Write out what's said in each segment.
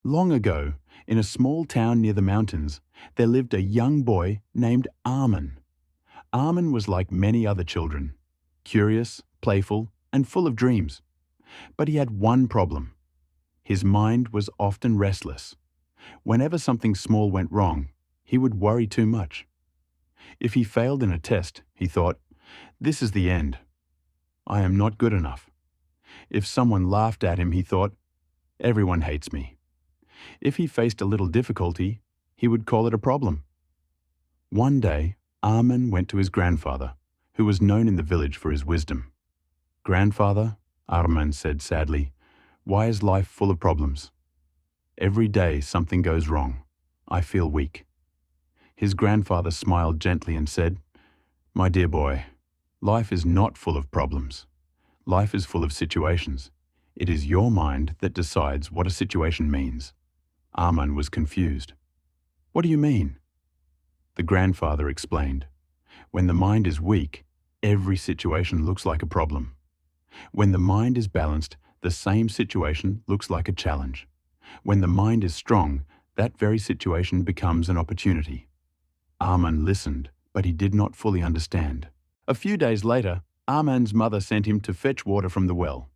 Long ago, in a small town near the mountains, there lived a young boy named Arman. Arman was like many other children, curious, playful, and full of dreams. But he had one problem. His mind was often restless. Whenever something small went wrong, he would worry too much. If he failed in a test, he thought, "This is the end. I am not good enough." If someone laughed at him, he thought, "Everyone hates me." If he faced a little difficulty, he would call it a problem. One day, Arman went to his grandfather, who was known in the village for his wisdom. "Grandfather," Arman said sadly, "why is life full of problems? Every day something goes wrong. I feel weak." His grandfather smiled gently and said, "My dear boy, life is not full of problems. Life is full of situations. It is your mind that decides what a situation means." Arman was confused. "What do you mean?" The grandfather explained, "When the mind is weak, every situation looks like a problem. When the mind is balanced, the same situation looks like a challenge. When the mind is strong, that very situation becomes an opportunity." Arman listened, but he did not fully understand. A few days later, Arman's mother sent him to fetch water from the well.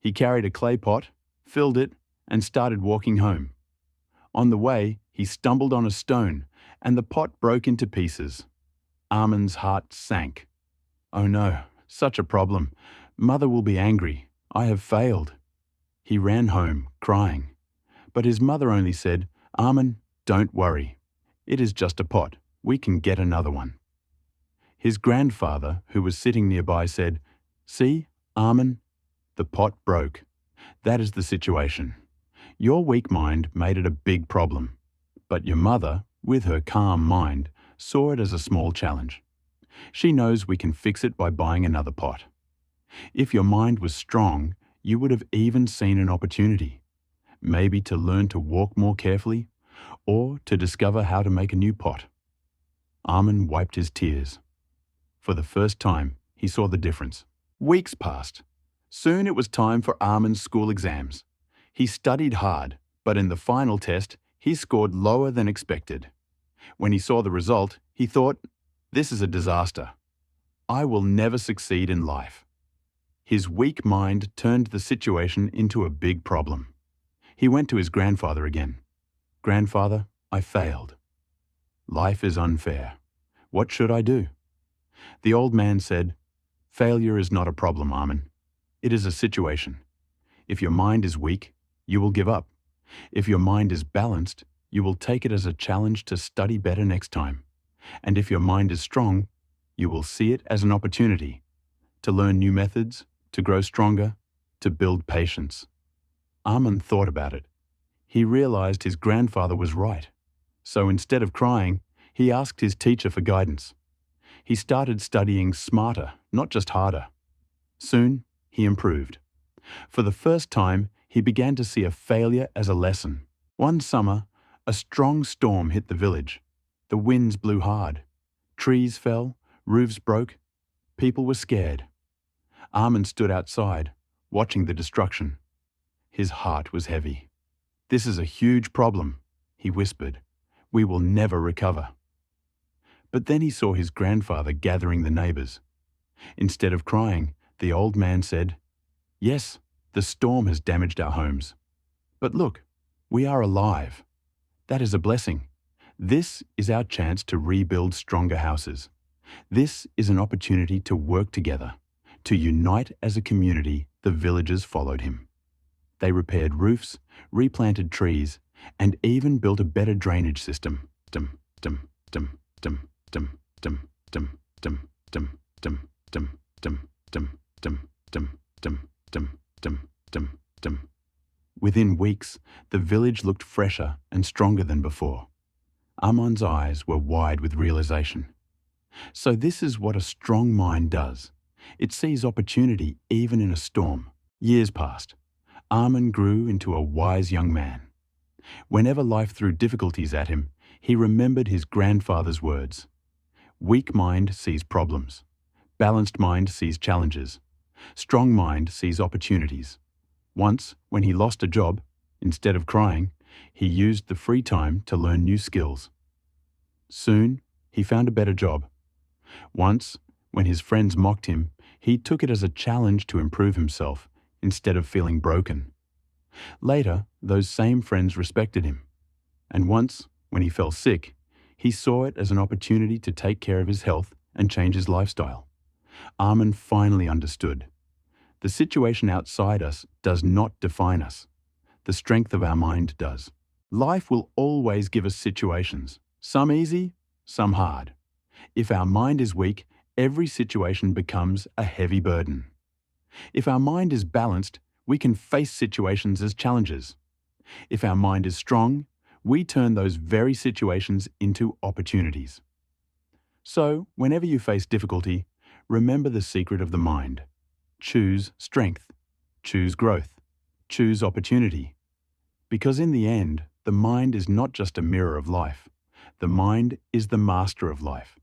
He carried a clay pot, filled it, and started walking home. On the way, he stumbled on a stone, and the pot broke into pieces. Arman's heart sank. "Oh no, such a problem. Mother will be angry. I have failed." He ran home, crying. But his mother only said, "Arman, don't worry. It is just a pot. We can get another one." His grandfather, who was sitting nearby, said, "See, Arman, the pot broke. That is the situation. Your weak mind made it a big problem. But your mother, with her calm mind, saw it as a small challenge. She knows we can fix it by buying another pot. If your mind was strong, you would have even seen an opportunity. Maybe to learn to walk more carefully, or to discover how to make a new pot." Arman wiped his tears. For the first time, he saw the difference. Weeks passed. Soon it was time for Arman's school exams. He studied hard, but in the final test, he scored lower than expected. When he saw the result, he thought, "This is a disaster. I will never succeed in life." His weak mind turned the situation into a big problem. He went to his grandfather again. "Grandfather, I failed. Life is unfair. What should I do?" The old man said, "Failure is not a problem, Arman. It is a situation. If your mind is weak, you will give up. If your mind is balanced, you will take it as a challenge to study better next time. And if your mind is strong, you will see it as an opportunity to learn new methods, to grow stronger, to build patience." Arman thought about it. He realized his grandfather was right. So instead of crying, he asked his teacher for guidance. He started studying smarter, not just harder. Soon, he improved. For the first time, he began to see a failure as a lesson. One summer, a strong storm hit the village. The winds blew hard. Trees fell, roofs broke. People were scared. Arman stood outside, watching the destruction. His heart was heavy. "This is a huge problem," he whispered. "We will never recover." But then he saw his grandfather gathering the neighbors. Instead of crying, the old man said, "Yes, the storm has damaged our homes. But look, we are alive. That is a blessing. This is our chance to rebuild stronger houses. This is an opportunity to work together, to unite as a community." The villagers followed him. They repaired roofs, replanted trees, and even built a better drainage system. Dum, dum, dum, dum, dum, dum, dum, dum, dum, dum, dum, dum, dum, dum, dum, dum, dum, dum, dum, dum. Within weeks, the village looked fresher and stronger than before. Arman's eyes were wide with realization. So this is what a strong mind does. It sees opportunity even in a storm. Years passed. Arman grew into a wise young man. Whenever life threw difficulties at him, he remembered his grandfather's words. Weak mind sees problems. Balanced mind sees challenges. Strong mind sees opportunities. Once, when he lost a job, instead of crying, He used the free time to learn new skills. Soon, he found a better job. Once, when his friends mocked him, he took it as a challenge to improve himself instead of feeling broken. Later, those same friends respected him. And once, when he fell sick, he saw it as an opportunity to take care of his health and change his lifestyle. Arman finally understood. The situation outside us does not define us. The strength of our mind does. Life will always give us situations, some easy, some hard. If our mind is weak, every situation becomes a heavy burden. If our mind is balanced, we can face situations as challenges. If our mind is strong, we turn those very situations into opportunities. So, whenever you face difficulty, remember the secret of the mind. Choose strength. Choose growth. Choose opportunity. Because in the end, the mind is not just a mirror of life. The mind is the master of life.